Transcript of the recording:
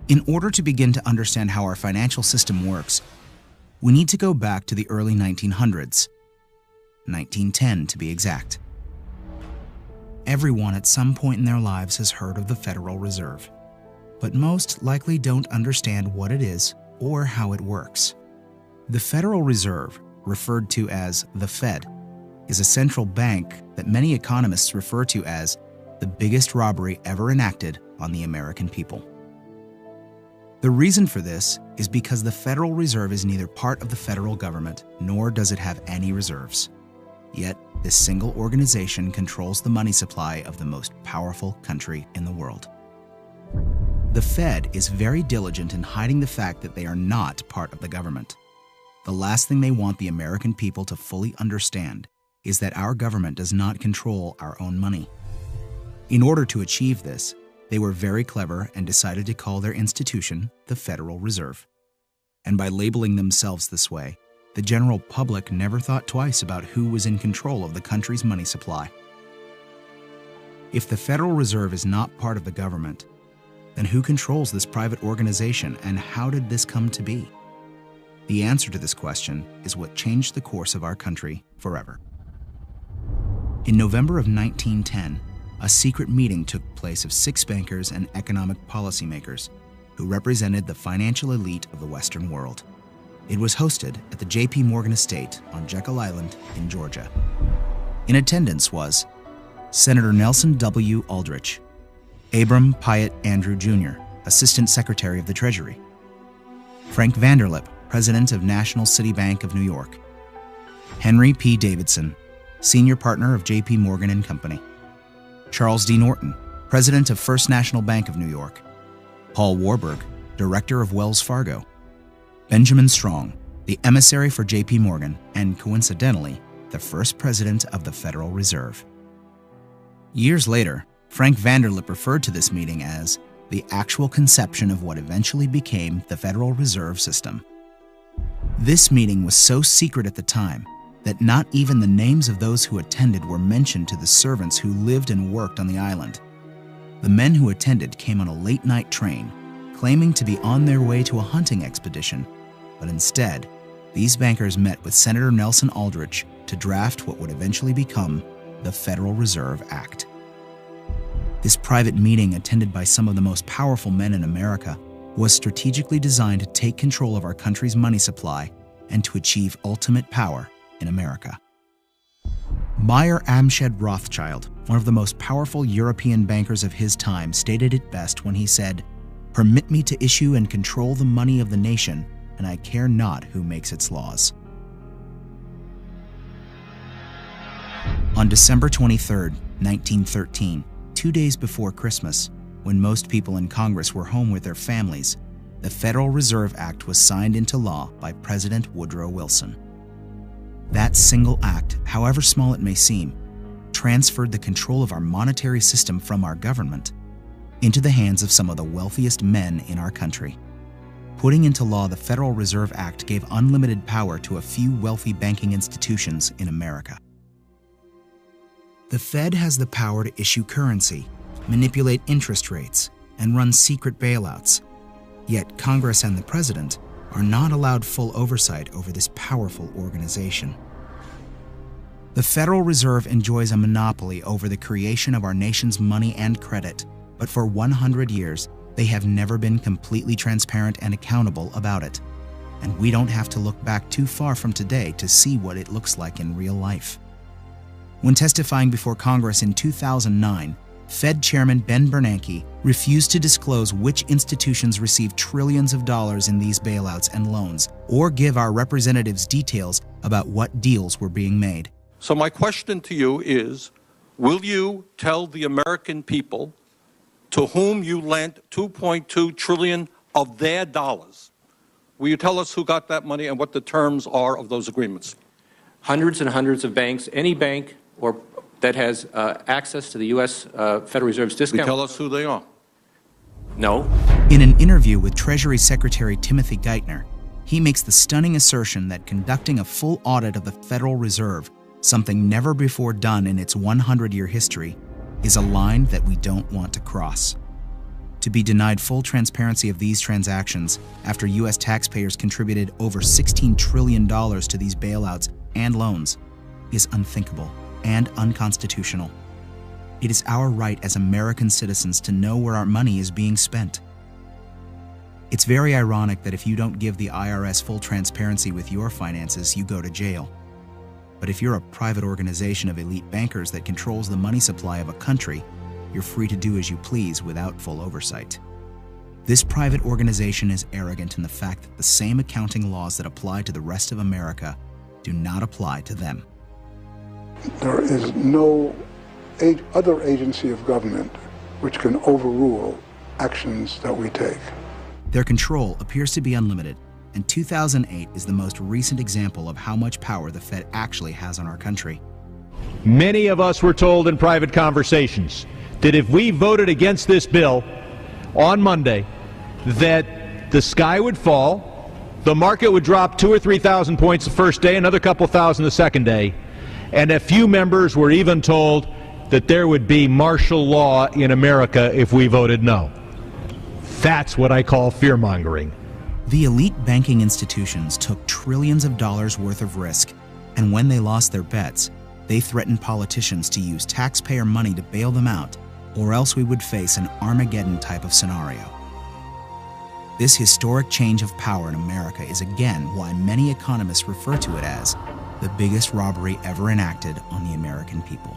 In order to begin to understand how our financial system works, we need to go back to the early 1900s, 1910 to be exact. Everyone at some point in their lives has heard of the Federal Reserve, but most likely don't understand what it is or how it works. The Federal Reserve, referred to as the Fed, is a central bank that many economists refer to as the biggest robbery ever enacted on the American people. The reason for this is because the Federal Reserve is neither part of the federal government nor does it have any reserves. Yet, this single organization controls the money supply of the most powerful country in the world. The Fed is very diligent in hiding the fact that they are not part of the government. The last thing they want the American people to fully understand is that our government does not control our own money. In order to achieve this, they were very clever and decided to call their institution the Federal Reserve. And by labeling themselves this way, the general public never thought twice about who was in control of the country's money supply. If the Federal Reserve is not part of the government, then who controls this private organization and how did this come to be? The answer to this question is what changed the course of our country forever. In November of 1910, a secret meeting took place of 6 bankers and economic policymakers who represented the financial elite of the Western world. It was hosted at the J.P. Morgan estate on Jekyll Island in Georgia. In attendance was Senator Nelson W. Aldrich, Abram Piatt Andrew Jr., Assistant Secretary of the Treasury, Frank Vanderlip, President of National City Bank of New York, Henry P. Davidson, Senior Partner of J.P. Morgan and Company, Charles D. Norton, President of First National Bank of New York, Paul Warburg, Director of Wells Fargo, Benjamin Strong, the emissary for J.P. Morgan, and coincidentally, the first president of the Federal Reserve. Years later, Frank Vanderlip referred to this meeting as the actual conception of what eventually became the Federal Reserve System. This meeting was so secret at the time that not even the names of those who attended were mentioned to the servants who lived and worked on the island. The men who attended came on a late-night train, claiming to be on their way to a hunting expedition, but instead, these bankers met with Senator Nelson Aldrich to draft what would eventually become the Federal Reserve Act. This private meeting, attended by some of the most powerful men in America, was strategically designed to take control of our country's money supply and to achieve ultimate power in America. Mayer Amschad Rothschild, one of the most powerful European bankers of his time, stated it best when he said, "Permit me to issue and control the money of the nation, and I care not who makes its laws." On December 23, 1913, 2 days before Christmas, when most people in Congress were home with their families, the Federal Reserve Act was signed into law by President Woodrow Wilson. That single act, however small it may seem, transferred the control of our monetary system from our government into the hands of some of the wealthiest men in our country. Putting into law the Federal Reserve Act gave unlimited power to a few wealthy banking institutions in America. The Fed has the power to issue currency, manipulate interest rates, and run secret bailouts. Yet Congress and the President are not allowed full oversight over this powerful organization. The Federal Reserve enjoys a monopoly over the creation of our nation's money and credit, but for 100 years, they have never been completely transparent and accountable about it. And we don't have to look back too far from today to see what it looks like in real life. When testifying before Congress in 2009, Fed Chairman Ben Bernanke refused to disclose which institutions received trillions of dollars in these bailouts and loans, or give our representatives details about what deals were being made. So my question to you is, will you tell the American people to whom you lent $2.2 trillion of their dollars? Will you tell us who got that money and what the terms are of those agreements? Hundreds and hundreds of banks, any bank or that has access to the U.S. Federal Reserve's discount. Will you tell us who they are? No. In an interview with Treasury Secretary Timothy Geithner, he makes the stunning assertion that conducting a full audit of the Federal Reserve, something never before done in its 100-year history, is a line that we don't want to cross. To be denied full transparency of these transactions after U.S. taxpayers contributed over $16 trillion to these bailouts and loans is unthinkable and unconstitutional. It is our right as American citizens to know where our money is being spent. It's very ironic that if you don't give the IRS full transparency with your finances, you go to jail. But if you're a private organization of elite bankers that controls the money supply of a country, you're free to do as you please without full oversight. This private organization is arrogant in the fact that the same accounting laws that apply to the rest of America do not apply to them. There is no other agency of government which can overrule actions that we take. Their control appears to be unlimited, and 2008 is the most recent example of how much power the Fed actually has on our country. Many of us were told in private conversations that if we voted against this bill on Monday, that the sky would fall, the market would drop 2,000 or 3,000 points the first day, another couple thousand the second day, and a few members were even told that there would be martial law in America if we voted no. That's what I call fear-mongering. The elite banking institutions took trillions of dollars worth of risk, and when they lost their bets, they threatened politicians to use taxpayer money to bail them out, or else we would face an Armageddon type of scenario. This historic change of power in America is again why many economists refer to it as the biggest robbery ever enacted on the American people.